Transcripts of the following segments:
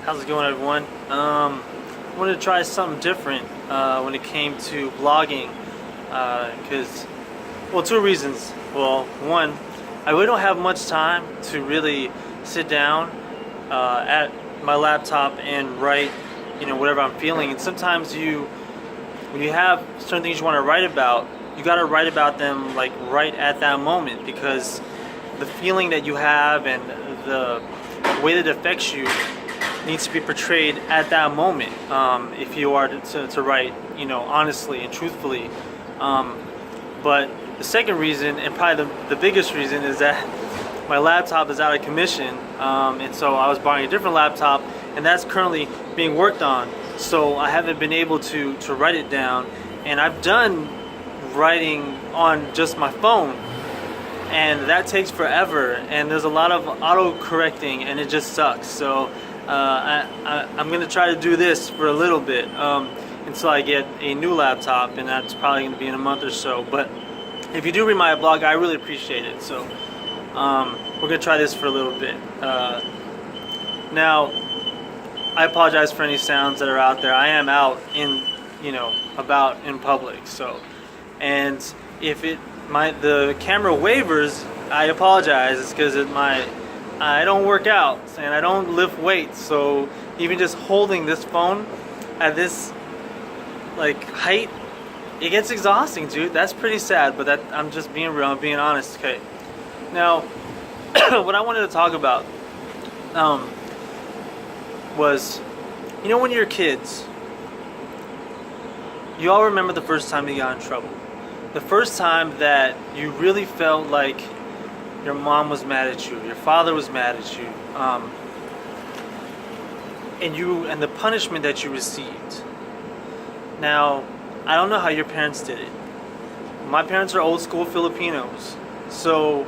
How's it going, everyone? I wanted to try something different when it came to blogging because, well, two reasons. Well, one, I really don't have much time to really sit down at my laptop and write, whatever I'm feeling. And sometimes when you have certain things you want to write about, you got to write about them like right at that moment, because the feeling that you have and the way that it affects you needs to be portrayed at that moment if you are to write, honestly and truthfully. But the second reason, and probably the biggest reason, is that my laptop is out of commission, and so I was buying a different laptop, and that's currently being worked on. So I haven't been able to write it down, and I've done writing on just my phone, and that takes forever, and there's a lot of auto-correcting, and it just sucks. So I'm going to try to do this for a little bit until I get a new laptop, and that's probably going to be in a month or so. But if you do read my blog, I really appreciate it. So we're going to try this for a little bit. Now, I apologize for any sounds that are out there. I am out in, about in public. So, and if the camera wavers, I apologize. It's because I don't work out and I don't lift weights. So even just holding this phone at this height, it gets exhausting, dude. That's pretty sad, but I'm just being real, I'm being honest. Okay. Now, what I wanted to talk about was, when you're kids, you all remember the first time you got in trouble. The first time that you really felt like your mom was mad at you, your father was mad at you, and the punishment that you received. Now, I don't know how your parents did it. My parents are old school Filipinos, so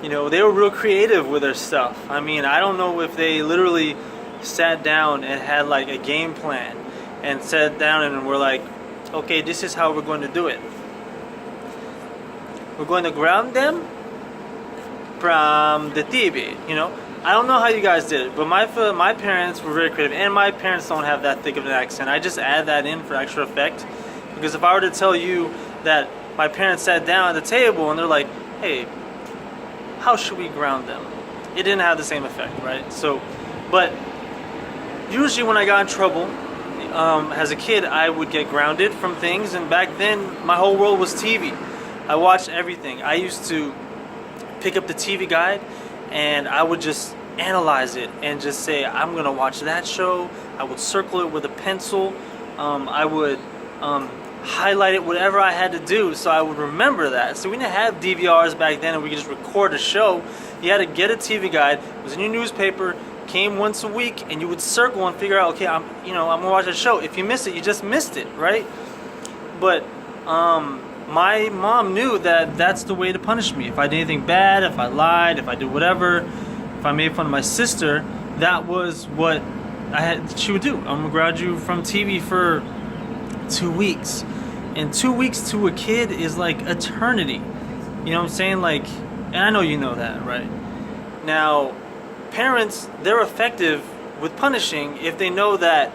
they were real creative with their stuff. I mean, I don't know if they literally sat down and had like a game plan and sat down and were like, okay, this is how we're going to do it. We're going to ground them from the TV. I don't know how you guys did it, but my parents were very creative, and my parents don't have that thick of an accent. I just add that in for extra effect, because if I were to tell you that my parents sat down at the table and they're like, hey, how should we ground them? It didn't have the same effect, right? So, but usually when I got in trouble, as a kid, I would get grounded from things, and back then my whole world was TV. I watched everything. I used to pick up the TV guide and I would just analyze it and just say, I'm gonna watch that show. I would circle it with a pencil. I would highlight it, whatever I had to do, so I would remember that. So we didn't have DVRs back then and we could just record a show. You had to get a TV guide. It was in your newspaper, came once a week, and you would circle and figure out, okay, I'm gonna watch a show. If you miss it, you just missed it, right? But my mom knew that that's the way to punish me. If I did anything bad, if I lied, if I did whatever, if I made fun of my sister, that was what she would do. I'm gonna ground you from TV for 2 weeks. And 2 weeks to a kid is like eternity. You know what I'm saying? And I know you know that, right? Now, parents, they're effective with punishing if they know that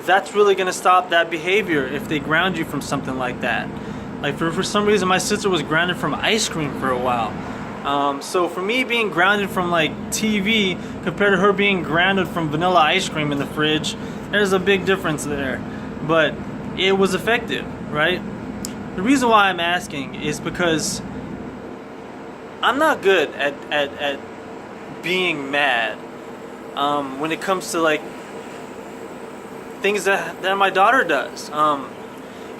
that's really going to stop that behavior if they ground you from something like that. Like for some reason, my sister was grounded from ice cream for a while. So for me, being grounded from TV compared to her being grounded from vanilla ice cream in the fridge, there's a big difference there. But it was effective, right? The reason why I'm asking is because I'm not good at being mad when it comes to things that my daughter does.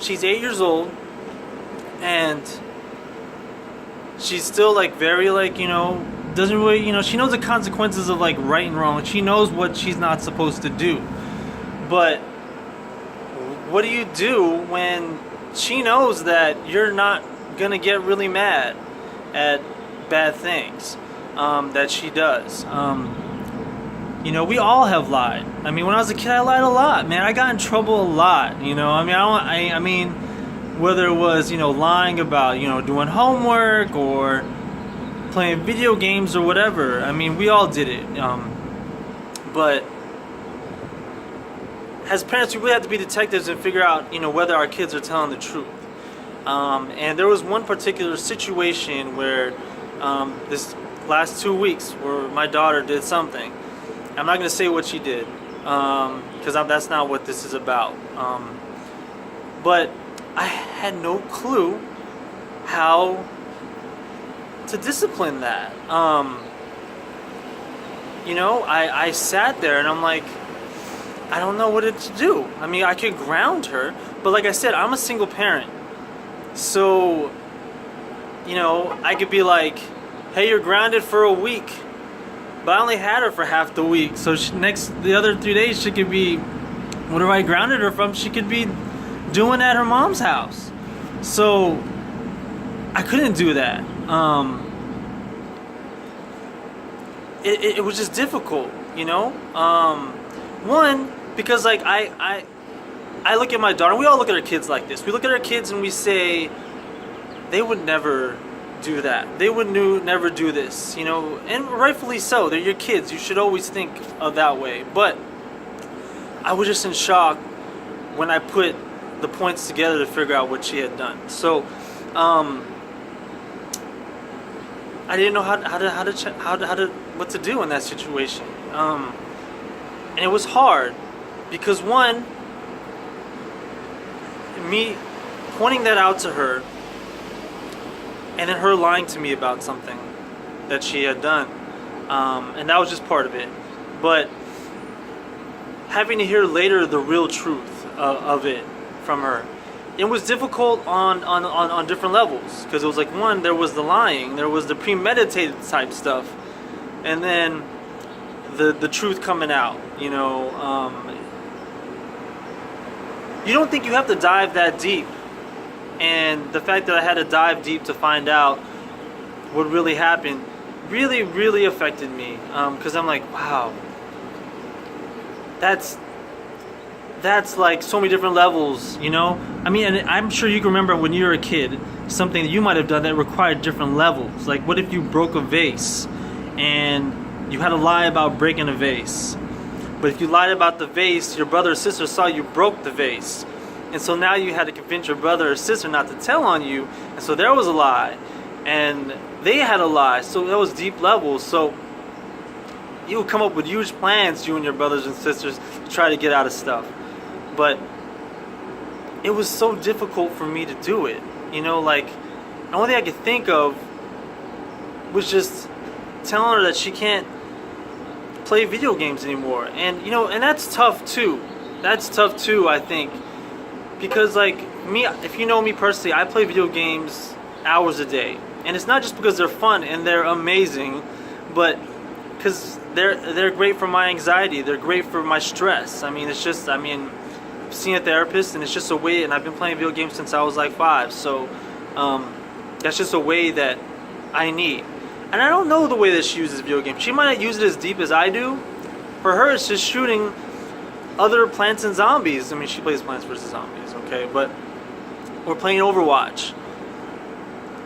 She's 8 years old, and she's still very doesn't really, she knows the consequences of right and wrong. She knows what she's not supposed to do. But what do you do when she knows that you're not gonna get really mad at bad things that she does? We all have lied. I mean, when I was a kid, I lied a lot, man. I got in trouble a lot. I mean, whether it was lying about doing homework or playing video games or whatever. I mean, we all did it. But as parents, we really have to be detectives and figure out, whether our kids are telling the truth. And there was one particular situation where this last 2 weeks where my daughter did something. I'm not going to say what she did because that's not what this is about. But I had no clue how to discipline that. I sat there and I'm like, I don't know what to do. I mean, I could ground her, but like I said, I'm a single parent. So, I could be like, hey, you're grounded for a week. But I only had her for half the week. So the other 3 days, she could be, whatever I grounded her from, she could be doing at her mom's house. So, I couldn't do that. It was just difficult, One, because like I look at my daughter, we all look at our kids like this. We look at our kids and we say, they would never do that. They would never do this, and rightfully so. They're your kids. You should always think of that way. But I was just in shock when I put the points together to figure out what she had done. So, I didn't know what to do in that situation, and it was hard because one, me pointing that out to her, and then her lying to me about something that she had done, and that was just part of it. But having to hear later the real truth of it from her, it was difficult on different levels, because it was like, one, there was the lying, there was the premeditated type stuff, and then the truth coming out. You don't think you have to dive that deep, and the fact that I had to dive deep to find out what really happened really, really affected me, because I'm like, wow, that's like so many different levels, I mean, and I'm sure you can remember when you were a kid, something that you might have done that required different levels. Like, what if you broke a vase and you had to lie about breaking a vase? But if you lied about the vase, your brother or sister saw you broke the vase. And so now you had to convince your brother or sister not to tell on you. And so there was a lie. And they had a lie. So that was deep levels. So you would come up with huge plans, you and your brothers and sisters, to try to get out of stuff. But it was so difficult for me to do it. Like, the only thing I could think of was just telling her that she can't play video games anymore. And, and that's tough too. That's tough too, I think. Because, like, me, if you know me personally, I play video games hours a day. And it's not just because they're fun and they're amazing, but because they're great for my anxiety. They're great for my stress. I mean, I've seen a therapist, and it's just a way, and I've been playing video games since I was like 5. So that's just a way that I need. And I don't know the way that she uses video games. She might not use it as deep as I do. For her, it's just shooting other Plants and Zombies. I mean, she plays Plants vs. Zombies, okay? But we're playing Overwatch.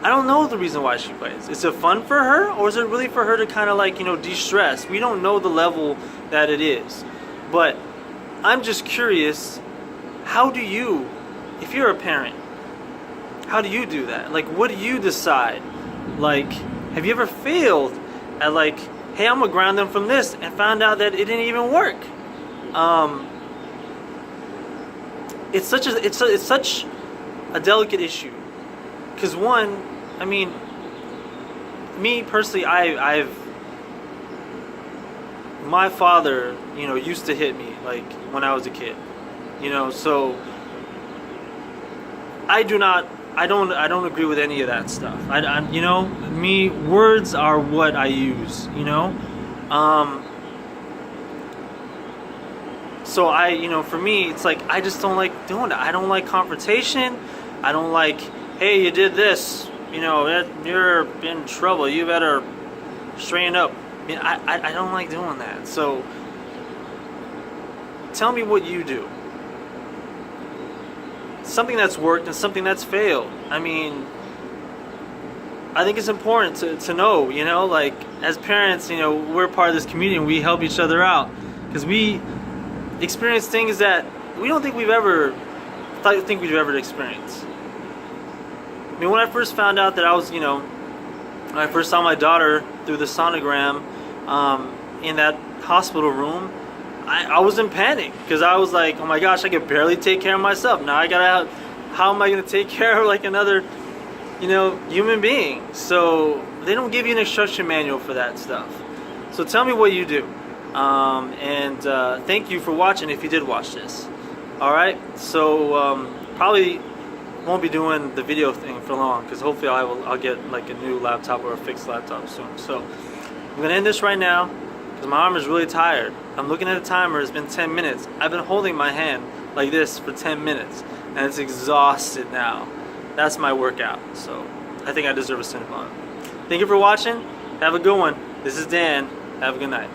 I don't know the reason why she plays. Is it fun for her, or is it really for her to kind of like, de-stress? We don't know the level that it is. But I'm just curious, how do you, if you're a parent, how do you do that? Like, what do you decide? Like, have you ever failed at like, hey, I'm gonna ground them from this, and found out that it didn't even work? It's such a delicate issue, because one, I mean, me personally, my father, used to hit me like when I was a kid, so I don't agree with any of that stuff. Words are what I use, so for me, it's like, I just don't like doing it. I don't like confrontation. I don't like, hey, you did this, you're in trouble, you better straighten up. I mean, I don't like doing that. So tell me what you do. Something that's worked and something that's failed. I mean, I think it's important to know, like, as parents, we're part of this community and we help each other out. because we experience things that we don't think we've ever experienced. I mean, when I first found out that I was, when I first saw my daughter through the sonogram in that hospital room, I was in panic because I was like, oh my gosh, I could barely take care of myself. Now how am I going to take care of like another, human being? So they don't give you an instruction manual for that stuff. So tell me what you do. And thank you for watching if you did watch this. Alright, so probably won't be doing the video thing for long because hopefully I'll get like a new laptop or a fixed laptop soon. So I'm going to end this right now because my arm is really tired. I'm looking at a timer, it's been 10 minutes. I've been holding my hand like this for 10 minutes and it's exhausted now. That's my workout, so I think I deserve a cinnamon. Thank you for watching. Have a good one. This is Dan. Have a good night.